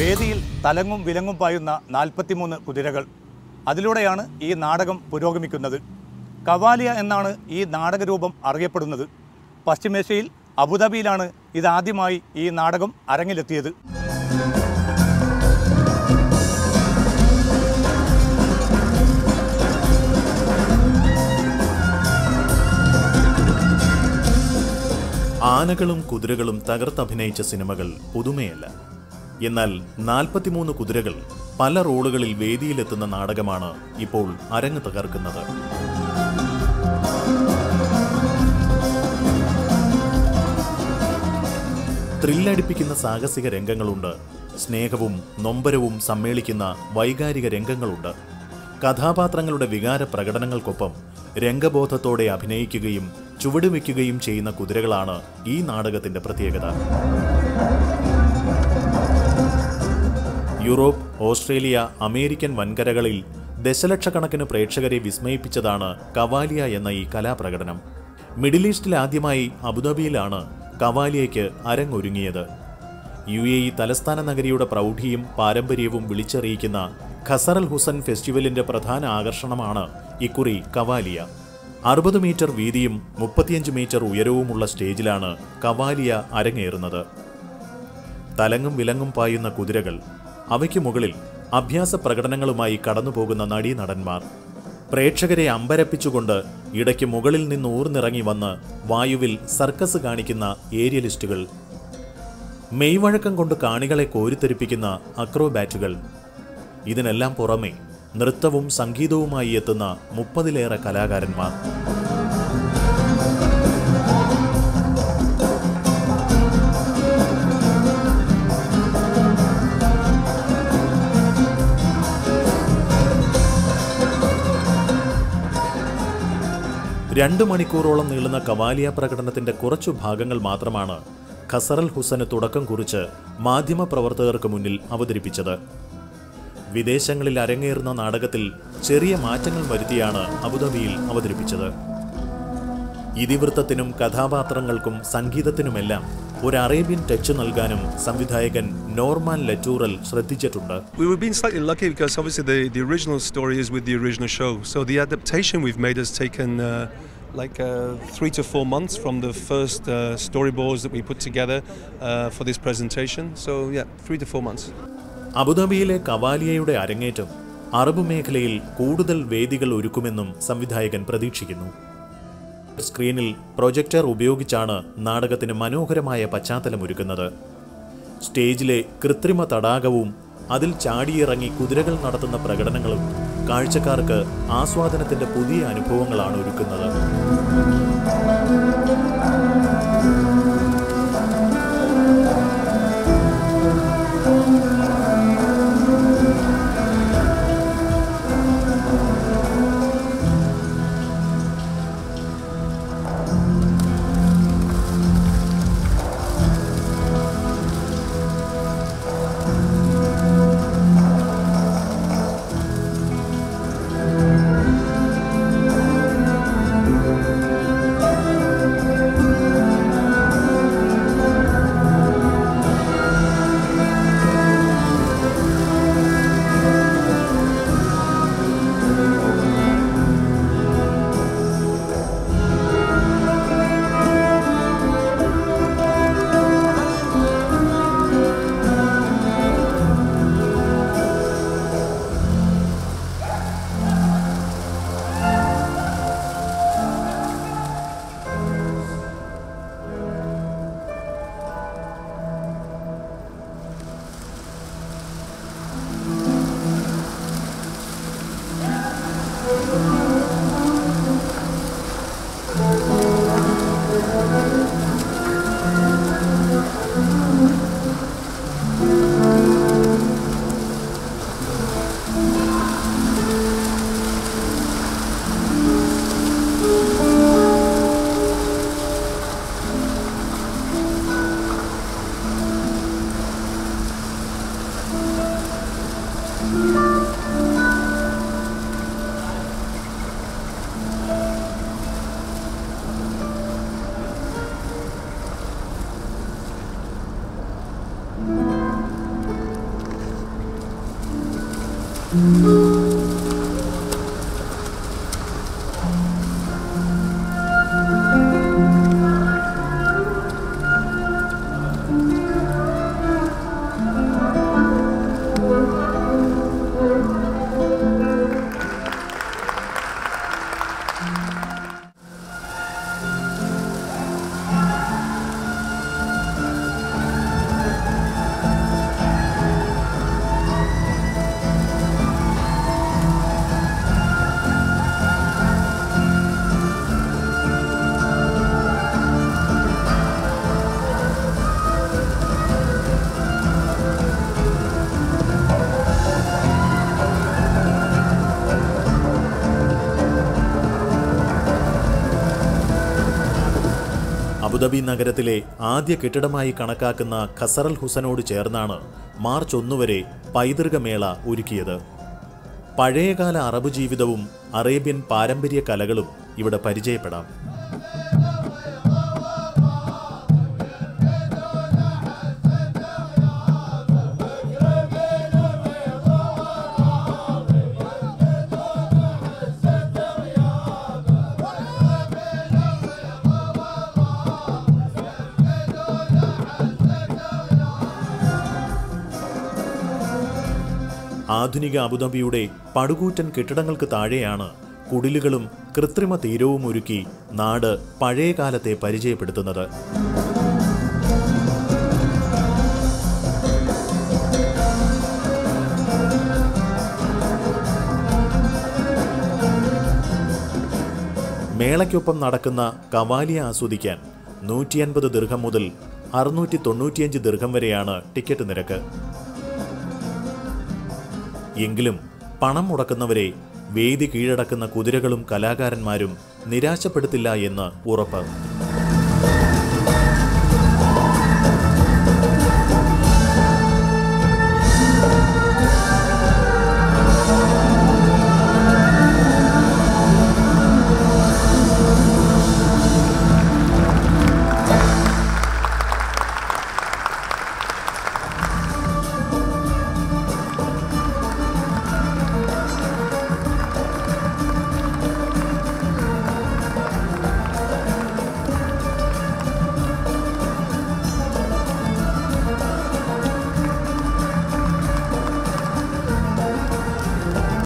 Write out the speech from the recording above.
വേദിയിൽ തലങ്ങും വിലങ്ങും പായുന്ന 43 കുതിരകൾ. അതിലൂടെയാണ് ഈ നാടകം പുരോഗമിക്കുന്നത്. കവാലിയ എന്നാണ് ഈ നാടകരൂപം അറിയപ്പെടുന്നത്. പശ്ചിമേഷ്യയിൽ അബുദാബിയിലാണ് ഇതാദ്യമായി ഈ നാടകം അരങ്ങിലെത്തിയത്. ആനകളും കുതിരകളും തകർത്തഭിനയിച്ച സിനിമകൾ പുതുമയല്ല. എന്നാൽ 43 കുതിരകൾ പല റോളുകളിൽ വേദിയിലെത്തുന്ന നാടകമാണ് ഇപ്പോൾ അരങ്ങ് തകർക്കുന്നത്. ത്രില്ലടിപ്പിക്കുന്ന സാഹസിക രംഗങ്ങളുണ്ട്. സ്നേഹവും നൊമ്പരവും സമ്മേളിക്കുന്ന വൈകാരിക രംഗങ്ങളുണ്ട്. കഥാപാത്രങ്ങളുടെ വികാര പ്രകടനങ്ങൾക്കൊപ്പം രംഗബോധത്തോടെ അഭിനയിക്കുകയും ചുവടുവെക്കുകയും ചെയ്യുന്ന കുതിരകളാണ് ഈ നാടകത്തിന്റെ പ്രത്യേകത. യൂറോപ്പ്, ഓസ്ട്രേലിയ, അമേരിക്കൻ വൻകരകളിൽ ദശലക്ഷക്കണക്കിന് പ്രേക്ഷകരെ വിസ്മയിപ്പിച്ചതാണ് കവാലിയ എന്ന ഈ കലാപ്രകടനം. മിഡിൽ ഈസ്റ്റിൽ ആദ്യമായി അബുദാബിയിലാണ് കവാലിയയ്ക്ക് അരങ്ങൊരുങ്ങിയത്. UAE തലസ്ഥാന നഗരിയുടെ പ്രൗഢിയും പാരമ്പര്യവും വിളിച്ചറിയിക്കുന്ന ഖസറൽ ഹുസൻ ഫെസ്റ്റിവലിന്റെ പ്രധാന ആകർഷണമാണ് ഇക്കുറി കവാലിയ. 60 മീറ്റർ വീതിയും 35 മീറ്റർ ഉയരവുമുള്ള സ്റ്റേജിലാണ് കവാലിയ അരങ്ങേറുന്നത്. തലങ്ങും വിലങ്ങും പായുന്ന കുതിരകൾ, അവയ്ക്ക് മുകളിൽ അഭ്യാസ പ്രകടനങ്ങളുമായി കടന്നുപോകുന്ന നടീനടന്മാർ, പ്രേക്ഷകരെ അമ്പരപ്പിച്ചുകൊണ്ട് ഇടയ്ക്ക് മുകളിൽ നിന്ന് ഊർന്നിറങ്ങി വന്ന് വായുവിൽ സർക്കസ് കാണിക്കുന്ന ഏരിയലിസ്റ്റുകൾ, മെയ്വഴക്കം കൊണ്ട് കാണികളെ കോരിത്തെരിപ്പിക്കുന്ന അക്രോബാറ്റുകൾ, ഇതിനെല്ലാം പുറമെ നൃത്തവും സംഗീതവുമായി എത്തുന്ന 30-ലേറെ കലാകാരന്മാർ. രണ്ട് മണിക്കൂറോളം നീളുന്ന കവാലിയ പ്രകടനത്തിന്റെ കുറച്ചു ഭാഗങ്ങൾ മാത്രമാണ് ഖസറൽ ഹുസന് തുടക്കം കുറിച്ച് മാധ്യമപ്രവർത്തകർക്ക് മുന്നിൽ അവതരിപ്പിച്ചത്. വിദേശങ്ങളിൽ അരങ്ങേറുന്ന നാടകത്തിൽ ചെറിയ മാറ്റങ്ങൾ വരുത്തിയാണ് അബുദാബിയിൽ അവതരിപ്പിച്ചത്. ഇതിവൃത്തത്തിനും കഥാപാത്രങ്ങൾക്കും സംഗീതത്തിനുമെല്ലാം ഒരു അറേബ്യൻ ടച്ച് നൽകാനും സംവിധായകൻ നോർമാൻ ലറ്റൂറൽ ശ്രദ്ധിച്ചിട്ടുണ്ട്. We were being slightly lucky because obviously the original story is with the original show. So the adaptation we've made has taken 3 to 4 months from the first storyboards that we put together for this presentation. So yeah, 3 to 4 months. അബുദാബിയിലെ കവാലിയയുടെ അരങ്ങേറ്റം Arab മേഖലയിൽ കൂടുതൽ വേദികൾ ഒരുക്കുമെന്നും സംവിധായകൻ പ്രതീക്ഷിക്കുന്നു. സ്ക്രീനിൽ projector ഉപയോഗിച്ചാണ് നാടകത്തിന് മനോഹരമായ പശ്ചാത്തലമൊരുക്കുന്നത്. സ്റ്റേജിലെ കൃത്രിമ തടാകവും അതിൽ ചാടിയിറങ്ങി കുതിരകൾ നടത്തുന്ന പ്രകടനങ്ങളും കാഴ്ചക്കാർക്ക് ആസ്വാദനത്തിന്റെ പുതിയ അനുഭവങ്ങളാണ് ഒരുക്കുന്നത്. അബുദാബി നഗരത്തിലെ ആദ്യ കെട്ടിടമായി കണക്കാക്കുന്ന ഖസറൽ ഹുസനോട് ചേർന്നാണ് മാർച്ച് 1 വരെ പൈതൃക മേള ഒരുക്കിയത്. പഴയകാല അറബ് ജീവിതവും അറേബ്യൻ പാരമ്പര്യ കലകളും ഇവിടെ പരിചയപ്പെടാം. ആധുനിക അബുദാബിയുടെ പടുകൂറ്റൻ കെട്ടിടങ്ങൾക്ക് താഴെയാണ് കുടിലുകളും കൃത്രിമ തീരവും ഒരുക്കി നാട് പഴയകാലത്തെ പരിചയപ്പെടുത്തുന്നത്. മേളയ്ക്കൊപ്പം നടക്കുന്ന കവാലിയ ആസ്വദിക്കാൻ 150 ദിർഹം മുതൽ 695 ദിർഹം വരെയാണ് ടിക്കറ്റ് നിരക്ക്. എങ്കിലും പണം മുടക്കുന്നവരെ വേദി കീഴടക്കുന്ന കുതിരകളും കലാകാരന്മാരും നിരാശപ്പെടുത്തില്ല എന്ന് ഉറപ്പ്.